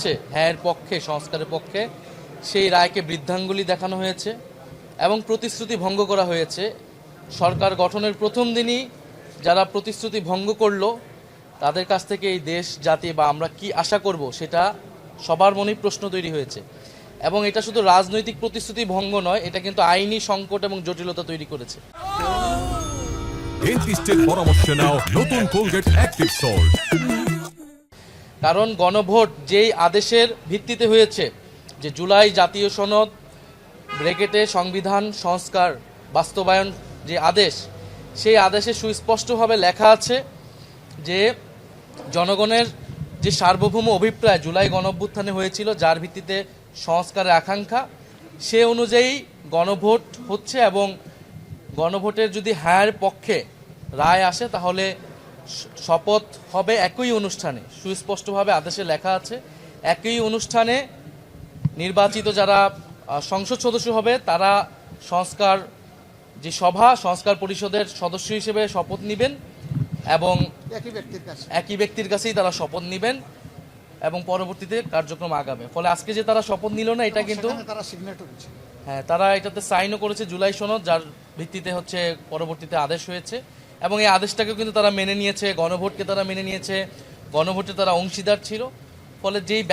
আছে হ্যাঁ পক্ষে, সংস্কারের পক্ষে, সেই রায়কে বৃদ্ধাঙ্গুলি দেখানো হয়েছে এবং প্রতিশ্রুতি ভঙ্গ করা হয়েছে। সরকার গঠনের প্রথম দিনই যারা প্রতিশ্রুতি ভঙ্গ করলো তাদের কাছ থেকে এই দেশ জাতি বা আমরা কি আশা করব সেটা সবার মনেই প্রশ্ন তৈরি হয়েছে। এবং এটা শুধু রাজনৈতিক প্রতিশ্রুতি ভঙ্গ নয়, এটা কিন্তু আইনি সংকট এবং জটিলতা তৈরি করেছে। ডেন্টিস্টের পরামর্শ নাও নতুন কোলগেট অ্যাক্টিভ সল্ট। কারণ গণভোট যেই আদেশের ভিত্তিতে হয়েছে, যে জুলাই জাতীয় সনদ ব্র্যাকেটে সংবিধান সংস্কার বাস্তবায়ন যে আদেশ, সেই আদেশে সুস্পষ্টভাবে লেখা আছে যে জনগণের যে সার্বভৌম অভিপ্রায় জুলাই গণঅভ্যুত্থানে হয়েছিল, যার ভিত্তিতে সংস্কারের আকাঙ্ক্ষা, সে অনুযায়ী গণভোট হচ্ছে এবং গণভোটের যদি হ্যাঁর পক্ষে রায় আসে তাহলে শপথ হবে একই অনুষ্ঠানে। সুস্পষ্টভাবে আদেশে লেখা আছে একই অনুষ্ঠানে নির্বাচিত যারা সংসদ সদস্য হবে তারা সংস্কার যে সভা, সংস্কার পরিষদের সদস্য হিসেবে শপথ নেবেন এবং একই ব্যক্তির কাছেই তারা শপথ নেবেন এবং পরবর্তীতে কার্যক্রম আগাবে। ফলে আজকে যে তারা শপথ নিল না, এটা কিন্তু হ্যাঁ তারা এটাতে সাইনও করেছে জুলাই সনদ, যার ভিত্তিতে হচ্ছে পরবর্তীতে আদেশ হয়েছে এবং এই আদেশটাকেও কিন্তু তারা মেনে নিয়েছে, গণভোটকে তারা মেনে নিয়েছে, গণভোটে তারা অংশীদার ছিল। ফলে যেই